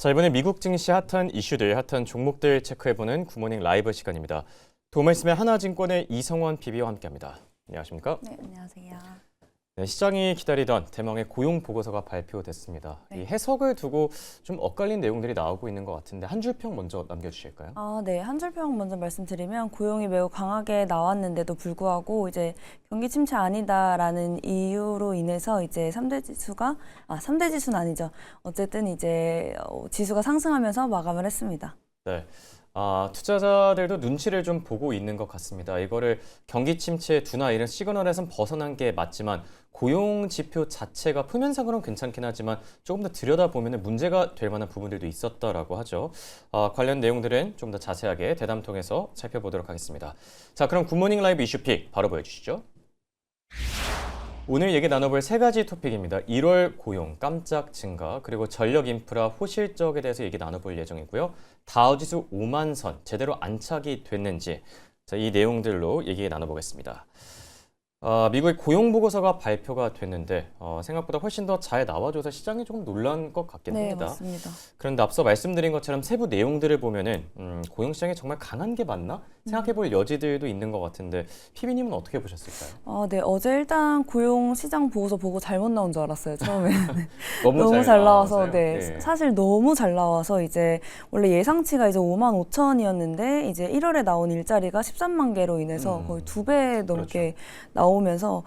자, 이번에 미국 증시 핫한 이슈들, 핫한 종목들 체크해보는 굿모닝 라이브 시간입니다. 도움말씀의 하나증권의 이성원 PB와 함께합니다. 안녕하십니까? 네, 안녕하세요. 네, 시장이 기다리던 대망의 고용 보고서가 발표됐습니다. 네. 이 해석을 두고 좀 엇갈린 내용들이 나오고 있는 것 같은데 한 줄 평 먼저 남겨주실까요? 네, 한 줄 평 먼저 말씀드리면 고용이 매우 강하게 나왔는데도 불구하고 이제 경기 침체 아니다라는 이유로 인해서 이제 3대 지수가 3대 지수는 아니죠. 어쨌든 이제 지수가 상승하면서 마감을 했습니다. 네. 투자자들도 눈치를 좀 보고 있는 것 같습니다. 이거를 경기 침체 둔화 이런 시그널에선 벗어난 게 맞지만 고용 지표 자체가 표면상으로는 괜찮긴 하지만 조금 더 들여다보면 문제가 될 만한 부분들도 있었다라고 하죠. 관련 내용들은 좀 더 자세하게 대담 통해서 살펴보도록 하겠습니다. 자, 그럼 굿모닝 라이브 이슈픽 바로 보여주시죠. 오늘 얘기 나눠볼 세 가지 토픽입니다. 1월 고용 깜짝 증가, 그리고 전력 인프라 호실적에 대해서 얘기 나눠볼 예정이고요. 다우지수 5만 선 제대로 안착이 됐는지, 자, 이 내용들로 얘기 나눠보겠습니다. 미국의 고용 보고서가 발표가 됐는데 생각보다 훨씬 더 잘 나와줘서 시장이 조금 놀란 것 같긴 네, 합니다. 맞습니다. 그런데 앞서 말씀드린 것처럼 세부 내용들을 보면은 고용 시장이 정말 강한 게 맞나 생각해볼 여지들도 있는 것 같은데 PB님은 어떻게 보셨을까요? 네, 어제 일단 고용 시장 보고서 보고 잘못 나온 줄 알았어요, 처음에. 너무 잘 나와서, 나와서요? 네. 네. 사실 너무 잘 나와서 이제 원래 예상치가 이제 5만 5천이었는데 이제 1월에 나온 일자리가 13만 개로 인해서 거의 2배 넘게 나오면서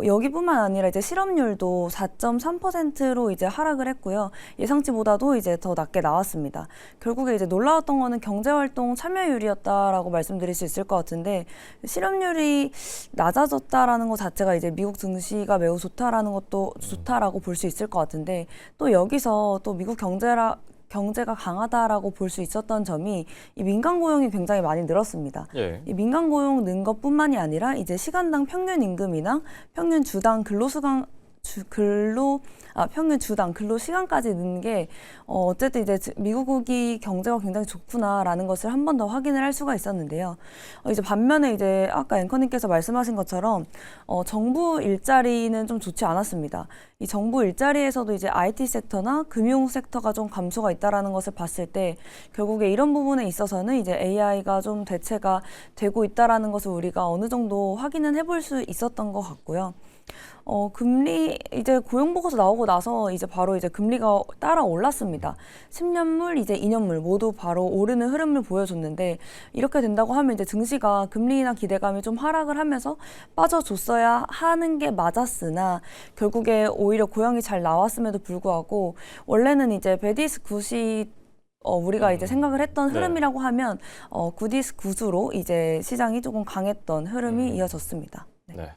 여기뿐만 아니라 이제 실업률도 4.3%로 이제 하락을 했고요. 예상치보다도 이제 더 낮게 나왔습니다. 결국에 이제 놀라웠던 거는 경제활동 참여율이었다라고 말씀드릴 수 있을 것 같은데 실업률이 낮아졌다라는 것 자체가 이제 미국 증시가 매우 좋다라는 것도 좋다라고 볼 수 있을 것 같은데 또 여기서 또 미국 경제가 강하다라고 볼 수 있었던 점이 이 민간 고용이 굉장히 많이 늘었습니다. 예. 이 민간 고용 는 것뿐만이 아니라 이제 시간당 평균 임금이나 평균 주당 평균 주당 근로 시간까지 는 게 어쨌든 이제 미국이 경제가 굉장히 좋구나라는 것을 한 번 더 확인을 할 수가 있었는데요. 이제 반면에 이제 아까 앵커님께서 말씀하신 것처럼 정부 일자리는 좀 좋지 않았습니다. 이 정부 일자리에서도 이제 IT 섹터나 금융 섹터가 좀 감소가 있다라는 것을 봤을 때 결국에 이런 부분에 있어서는 이제 AI가 좀 대체가 되고 있다라는 것을 우리가 어느 정도 확인은 해볼 수 있었던 것 같고요. 금리 이제 고용 보고서 나오고 나서 이제 바로 이제 금리가 따라 올랐습니다. 10년물 이제 2년물 모두 바로 오르는 흐름을 보여줬는데 이렇게 된다고 하면 이제 증시가 금리나 기대감이 좀 하락을 하면서 빠져줬어야 하는 게 맞았으나 결국에 오히려 고용이 잘 나왔음에도 불구하고 원래는 이제 베디스 굿이 우리가 이제 생각을 했던 흐름이라고 하면 굿이스 굿으로 이제 시장이 조금 강했던 흐름이 이어졌습니다. 네.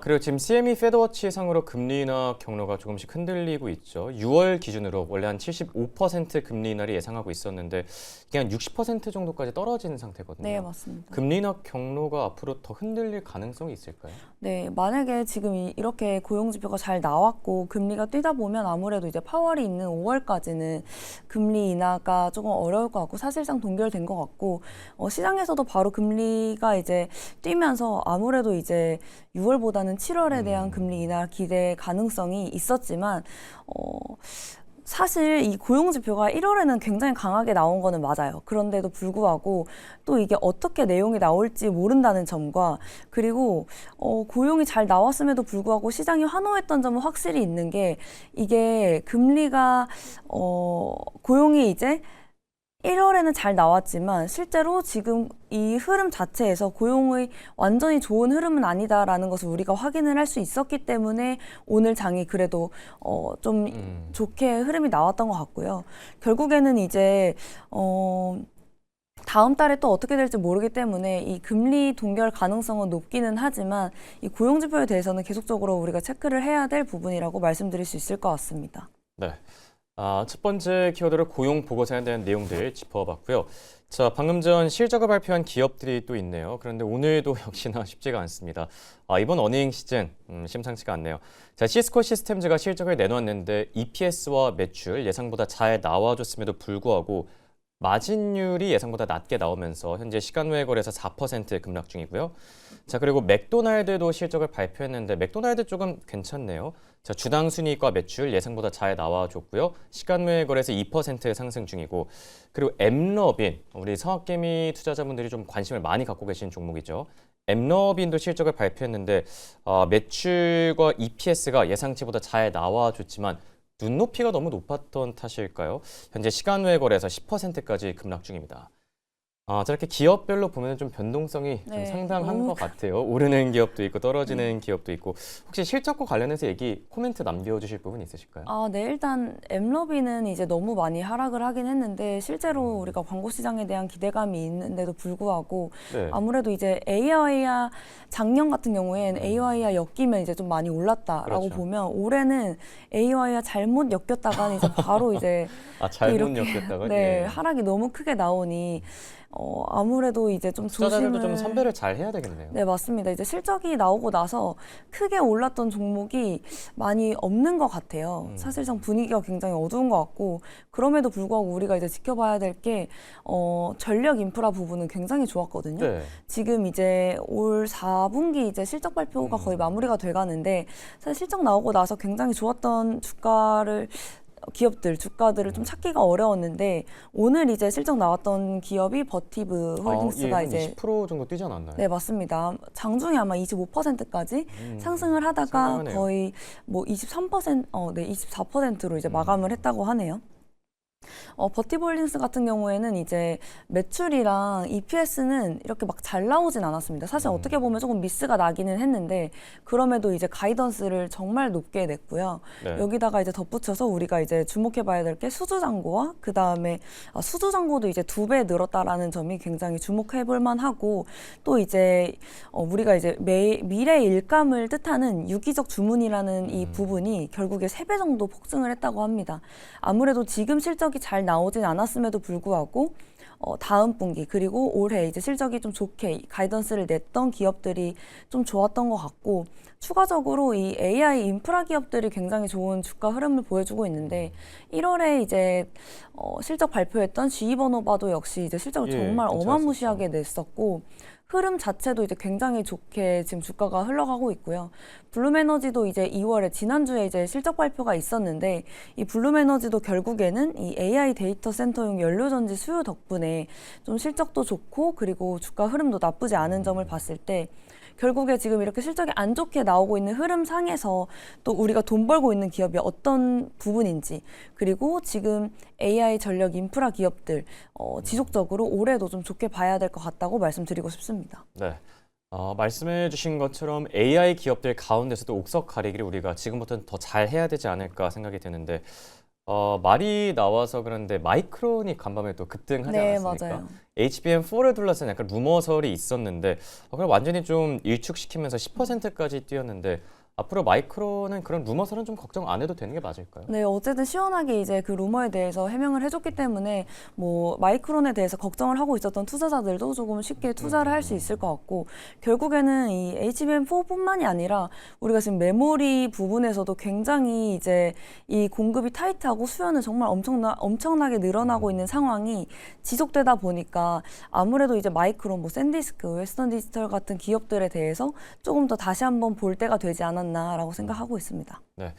그리고 지금 CME 페드워치 상으로 금리 인하 경로가 조금씩 흔들리고 있죠. 6월 기준으로 원래 한 75% 금리 인하를 예상하고 있었는데 그냥 60% 정도까지 떨어진 상태거든요. 네, 맞습니다. 금리 인하 경로가 앞으로 더 흔들릴 가능성이 있을까요? 네, 만약에 지금 이렇게 고용 지표가 잘 나왔고 금리가 뛰다 보면 아무래도 이제 파월이 있는 5월까지는 금리 인하가 조금 어려울 것 같고 사실상 동결된 것 같고 시장에서도 바로 금리가 이제 뛰면서 아무래도 이제 6월보다는 7월에 대한 금리 인하 기대 가능성이 있었지만 사실 이 고용 지표가 1월에는 굉장히 강하게 나온 거는 맞아요. 그런데도 불구하고 또 이게 어떻게 내용이 나올지 모른다는 점과 그리고 고용이 잘 나왔음에도 불구하고 시장이 환호했던 점은 확실히 있는 게 이게 금리가 고용이 이제 1월에는 잘 나왔지만 실제로 지금 이 흐름 자체에서 고용의 완전히 좋은 흐름은 아니다라는 것을 우리가 확인을 할 수 있었기 때문에 오늘 장이 그래도 좀 좋게 흐름이 나왔던 것 같고요. 결국에는 이제 다음 달에 또 어떻게 될지 모르기 때문에 이 금리 동결 가능성은 높기는 하지만 이 고용 지표에 대해서는 계속적으로 우리가 체크를 해야 될 부분이라고 말씀드릴 수 있을 것 같습니다. 네. 첫 번째 키워드로 고용 보고서에 대한 내용들 짚어봤고요. 자, 방금 전 실적을 발표한 기업들이 또 있네요. 그런데 오늘도 역시나 쉽지가 않습니다. 이번 어닝 시즌 심상치가 않네요. 자, 시스코 시스템즈가 실적을 내놓았는데 EPS와 매출 예상보다 잘 나와줬음에도 불구하고 마진율이 예상보다 낮게 나오면서 현재 시간 외 거래에서 4% 급락 중이고요. 자, 그리고 맥도날드도 실적을 발표했는데 맥도날드 조금 괜찮네요. 자, 주당 순이익과 매출 예상보다 잘 나와줬고요. 시간 외 거래에서 2% 상승 중이고, 그리고 엠러빈, 우리 성악개미 투자자분들이 좀 관심을 많이 갖고 계신 종목이죠. 엠러빈도 실적을 발표했는데 매출과 EPS가 예상치보다 잘 나와줬지만 눈높이가 너무 높았던 탓일까요? 현재 시간 외 거래에서 10%까지 급락 중입니다. 저렇게 기업별로 보면 좀 변동성이 좀 네, 상당한 너무 것 같아요. 오르는 기업도 있고 떨어지는 기업도 있고. 혹시 실적과 관련해서 얘기 코멘트 남겨주실 부분 있으실까요? 네, 일단 엠러비는 이제 너무 많이 하락을 하긴 했는데 실제로 우리가 광고 시장에 대한 기대감이 있는데도 불구하고 네. 아무래도 이제 AI와 작년 같은 경우엔 AI와 엮이면 이제 좀 많이 올랐다라고 그렇죠. 보면 올해는 AI와 잘못 엮였다가는 이제 바로 이제 잘못 이렇게 엮였다가 네, 예. 하락이 너무 크게 나오니 아무래도 이제 좀 투자자들도 좀 조심을 선별을 잘 해야 되겠네요. 네, 맞습니다. 이제 실적이 나오고 나서 크게 올랐던 종목이 많이 없는 것 같아요. 사실상 분위기가 굉장히 어두운 것 같고, 그럼에도 불구하고 우리가 이제 지켜봐야 될 게, 전력 인프라 부분은 굉장히 좋았거든요. 네. 지금 이제 올 4분기 이제 실적 발표가 거의 마무리가 돼 가는데, 사실 실적 나오고 나서 굉장히 좋았던 주가들을 좀 찾기가 어려웠는데 오늘 이제 실적 나왔던 기업이 버티브 홀딩스가 한 이제 20% 정도 뛰지 않았나요? 네, 맞습니다. 장중에 아마 25%까지 상승을 하다가 상당하네요. 거의 뭐 24%로 이제 마감을 했다고 하네요. 버티볼딩스 같은 경우에는 이제 매출이랑 EPS는 이렇게 막 잘 나오진 않았습니다. 사실 어떻게 보면 조금 미스가 나기는 했는데 그럼에도 이제 가이던스를 정말 높게 냈고요. 네. 여기다가 이제 덧붙여서 우리가 이제 주목해봐야 될 게 수주잔고와 그 다음에 수주잔고도 이제 2배 늘었다라는 점이 굉장히 주목해볼 만하고 또 이제 우리가 이제 미래 일감을 뜻하는 유기적 주문이라는 이 부분이 결국에 3배 정도 폭증을 했다고 합니다. 아무래도 지금 실적이 잘 나오진 않았음에도 불구하고 다음 분기 그리고 올해 이제 실적이 좀 좋게 가이던스를 냈던 기업들이 좀 좋았던 것 같고 추가적으로 이 AI 인프라 기업들이 굉장히 좋은 주가 흐름을 보여주고 있는데 1월에 이제 실적 발표했던 GE버노바도 역시 이제 실적을 정말 괜찮았었죠. 어마무시하게 냈었고 흐름 자체도 이제 굉장히 좋게 지금 주가가 흘러가고 있고요. 블룸에너지도 이제 2월에 지난주에 이제 실적 발표가 있었는데 이 블룸에너지도 결국에는 이 AI 데이터 센터용 연료전지 수요 덕분에 좀 실적도 좋고 그리고 주가 흐름도 나쁘지 않은 점을 봤을 때 결국에 지금 이렇게 실적이 안 좋게 나오고 있는 흐름상에서 또 우리가 돈 벌고 있는 기업이 어떤 부분인지 그리고 지금 AI 전력 인프라 기업들 지속적으로 올해도 좀 좋게 봐야 될 것 같다고 말씀드리고 싶습니다. 네. 말씀해 주신 것처럼 AI 기업들 가운데서도 옥석 가리기를 우리가 지금부터는 더 잘 해야 되지 않을까 생각이 드는데 말이 나와서 그런데 마이크론이 간밤에 또 급등하지 네, 않았습니까? 맞아요. HBM4를 둘러싼 약간 루머설이 있었는데 그걸 완전히 좀 일축시키면서 10%까지 뛰었는데 앞으로 마이크론은 그런 루머설은 좀 걱정 안 해도 되는 게 맞을까요? 네, 어쨌든 시원하게 이제 그 루머에 대해서 해명을 해줬기 때문에 뭐 마이크론에 대해서 걱정을 하고 있었던 투자자들도 조금 쉽게 투자를 할 수 있을 것 같고 결국에는 이 HBM4뿐만이 아니라 우리가 지금 메모리 부분에서도 굉장히 이제 이 공급이 타이트하고 수요는 정말 엄청나게 늘어나고 있는 상황이 지속되다 보니까 아무래도 이제 마이크론, 뭐 샌디스크, 웨스턴 디지털 같은 기업들에 대해서 조금 더 다시 한번 볼 때가 되지 않았나라고 생각하고 있습니다. 네.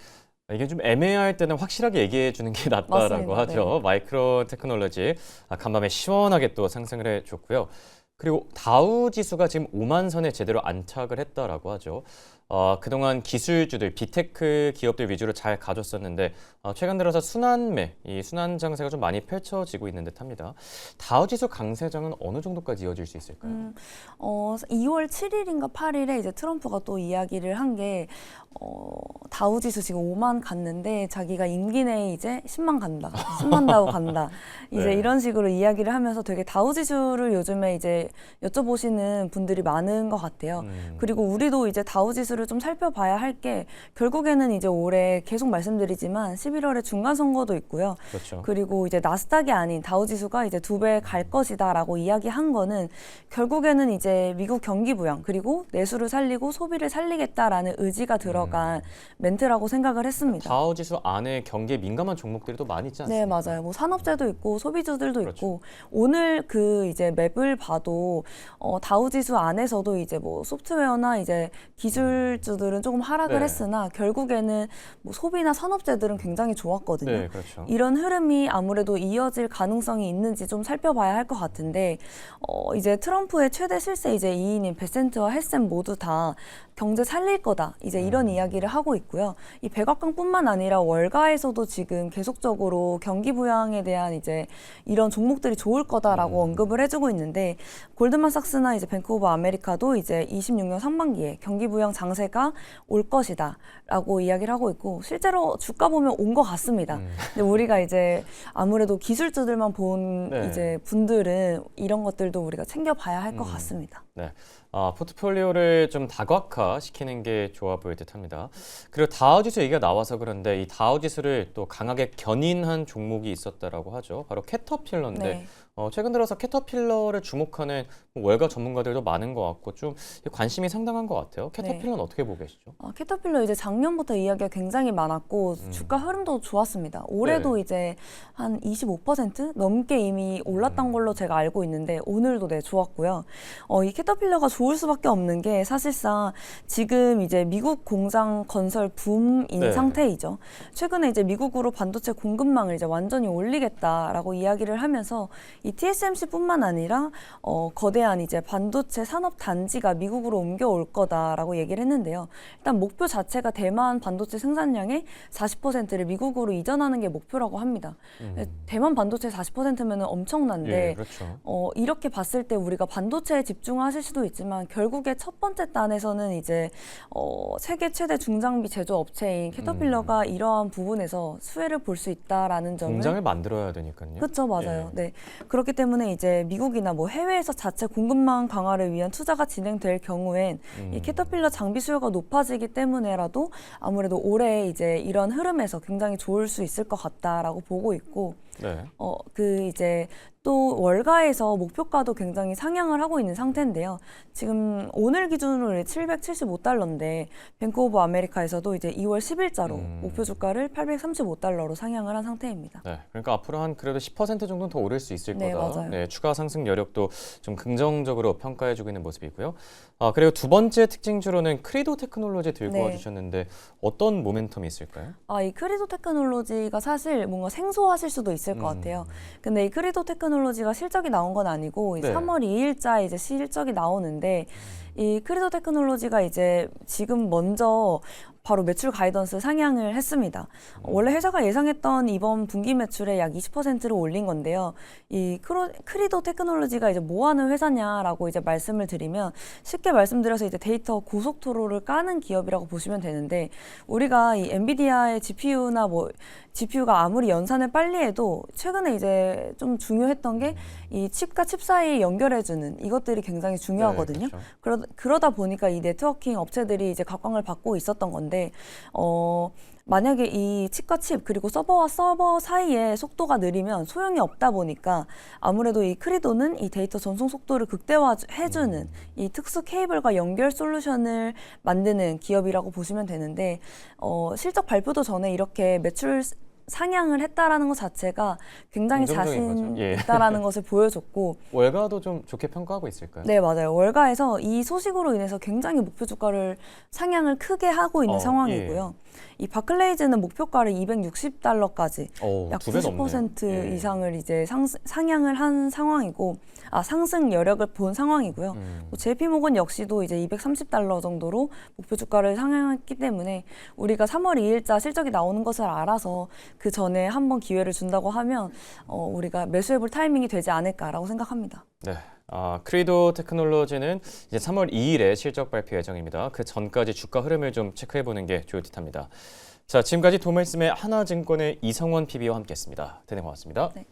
이게 좀 애매할 때는 확실하게 얘기해 주는 게 낫다라고 맞습니다. 하죠. 네. 마이크론 테크놀로지 간밤에 시원하게 또 상승을 해줬고요. 그리고 다우 지수가 지금 5만 선에 제대로 안착을 했다라고 하죠. 그동안 기술주들, 빅테크 기업들 위주로 잘 가졌었는데 최근 들어서 이 순환 장세가 좀 많이 펼쳐지고 있는 듯합니다. 다우 지수 강세장은 어느 정도까지 이어질 수 있을까요? 2월 7일인가 8일에 이제 트럼프가 또 이야기를 한 게 다우지수 지금 5만 갔는데 자기가 임기 내에 이제 10만 간다, 10만 다우 간다. 이제 네. 이런 식으로 이야기를 하면서 되게 다우지수를 요즘에 이제 여쭤보시는 분들이 많은 것 같아요. 그리고 우리도 이제 다우지수를 좀 살펴봐야 할 게 결국에는 이제 올해 계속 말씀드리지만 11월에 중간 선거도 있고요. 그렇죠. 그리고 이제 나스닥이 아닌 다우지수가 이제 2배 갈 것이다라고 이야기한 거는 결국에는 이제 미국 경기 부양 그리고 내수를 살리고 소비를 살리겠다라는 의지가 들어간 멘트라고 생각을 했습니다. 다우 지수 안에 경기에 민감한 종목들이 또 많이 있지 네, 않습니까? 맞아요. 뭐 산업재도 있고 소비주들도 그렇죠. 있고 오늘 그 이제 맵을 봐도 다우지수 안에서도 이제 뭐 소프트웨어나 이제 기술 기술주들은 조금 하락을 네. 했으나 결국에는 뭐 소비나 산업재들은 굉장히 좋았거든요. 네, 그렇죠. 이런 흐름이 아무래도 이어질 가능성이 있는지 좀 살펴봐야 할 것 같은데 이제 트럼프의 최대 실세 이제 2인인 베센트와 헬셈 모두 다 경제 살릴 거다. 이제 이런 이야기를 하고 있고요. 이 백악관뿐만 아니라 월가에서도 지금 계속적으로 경기 부양에 대한 이제 이런 종목들이 좋을 거다라고 언급을 해주고 있는데 골드만삭스나 이제 뱅크 오브 아메리카도 이제 26년 상반기에 경기 부양 장세가 올 것이다라고 이야기를 하고 있고 실제로 주가 보면 온 것 같습니다. 근데 우리가 이제 아무래도 기술주들만 본 네. 이제 분들은 이런 것들도 우리가 챙겨봐야 할 것 같습니다. 네. 포트폴리오를 좀 다각화시키는 게 좋아 보일 듯합니다. 그리고 다우지수 얘기가 나와서 그런데 이 다우지수를 또 강하게 견인한 종목이 있었다라고 하죠. 바로 캐터필러인데 네. 최근 들어서 캐터필러를 주목하는 월가 전문가들도 많은 것 같고 좀 관심이 상당한 것 같아요. 캐터필러는 어떻게 보고 계시죠? 캐터필러 이제 작년부터 이야기가 굉장히 많았고 주가 흐름도 좋았습니다. 올해도 네. 이제 한 25% 넘게 이미 올랐던 걸로 제가 알고 있는데 오늘도 네 좋았고요. 이 캐터필러가 좋을 수밖에 없는 게 사실상 지금 이제 미국 공장 건설 붐인 네. 상태이죠. 최근에 이제 미국으로 반도체 공급망을 이제 완전히 올리겠다라고 이야기를 하면서 이 TSMC뿐만 아니라 거대한 이제 반도체 산업 단지가 미국으로 옮겨올 거다라고 얘기를 했는데요. 일단 목표 자체가 대만 반도체 생산량의 40%를 미국으로 이전하는 게 목표라고 합니다. 대만 반도체 40%면 엄청난데 예, 그렇죠. 이렇게 봤을 때 우리가 반도체에 집중하실 수도 있지만 결국에 첫 번째 단에서는 이제 세계 최대 중장비 제조업체인 캐터필러가 이러한 부분에서 수혜를 볼 수 있다라는 점을 공장을 만들어야 되니까요. 그렇죠, 맞아요. 예. 네, 그렇기 때문에 이제 미국이나 뭐 해외에서 자체 공급망 강화를 위한 투자가 진행될 경우엔 이 캐터필러 장비 수요가 높아지기 때문에라도 아무래도 올해 이제 이런 흐름에서 굉장히 좋을 수 있을 것 같다라고 보고 있고. 네. 이제 또 월가에서 목표가도 굉장히 상향을 하고 있는 상태인데요. 지금 오늘 기준으로 775달러인데 뱅크 오브 아메리카에서도 이제 2월 10일자로 목표 주가를 835달러로 상향을 한 상태입니다. 네, 그러니까 앞으로 한 그래도 10% 정도는 더 오를 수 있을 네, 거다. 맞아요. 네, 추가 상승 여력도 좀 긍정적으로 평가해주고 있는 모습이고요. 그리고 두 번째 특징주로는 크리도 테크놀로지 들고 네. 와주셨는데 어떤 모멘텀이 있을까요? 이 크리도 테크놀로지가 사실 뭔가 생소하실 수도 있을 것 같아요. 근데 이 크리도 테크놀로지가 실적이 나온 건 아니고 네. 3월 2일자 이제 실적이 나오는데 이 크리도 테크놀로지가 이제 지금 먼저 바로 매출 가이던스 상향을 했습니다. 원래 회사가 예상했던 이번 분기 매출의 약 20%를 올린 건데요. 이 크리도 테크놀로지가 이제 뭐 하는 회사냐라고 이제 말씀을 드리면 쉽게 말씀드려서 이제 데이터 고속도로를 까는 기업이라고 보시면 되는데 우리가 이 엔비디아의 GPU나 뭐 GPU가 아무리 연산을 빨리 해도 최근에 이제 좀 중요했던 게 이 칩과 칩 사이에 연결해주는 이것들이 굉장히 중요하거든요. 네, 그렇죠. 그러다 보니까 이 네트워킹 업체들이 이제 각광을 받고 있었던 건데, 만약에 이 칩과 칩 그리고 서버와 서버 사이에 속도가 느리면 소용이 없다 보니까 아무래도 이 크리도는 이 데이터 전송 속도를 극대화해주는 이 특수 케이블과 연결 솔루션을 만드는 기업이라고 보시면 되는데 실적 발표도 전에 이렇게 매출 상향을 했다라는 것 자체가 굉장히 긍정적인 자신 거죠. 예. 있다라는 것을 보여줬고 월가도 좀 좋게 평가하고 있을까요? 네, 맞아요. 월가에서 이 소식으로 인해서 굉장히 목표 주가를 상향을 크게 하고 있는 상황이고요. 이 바클레이즈는 목표가를 260달러까지 약 2배 90% 넘네요. 예. 이상을 이제 상향을 한 상황이고, 상승 여력을 본 상황이고요. 또 JP모건 역시도 이제 230달러 정도로 목표 주가를 상향했기 때문에 우리가 3월 2일자 실적이 나오는 것을 알아서 그 전에 한번 기회를 준다고 하면 우리가 매수해볼 타이밍이 되지 않을까라고 생각합니다. 네. 크리도 테크놀로지는 이제 3월 2일에 실적 발표 예정입니다. 그 전까지 주가 흐름을 좀 체크해보는 게 좋을 듯합니다. 자, 지금까지 도말씀의 하나증권의 이성원 PB와 함께했습니다. 대단히 고맙습니다. 네.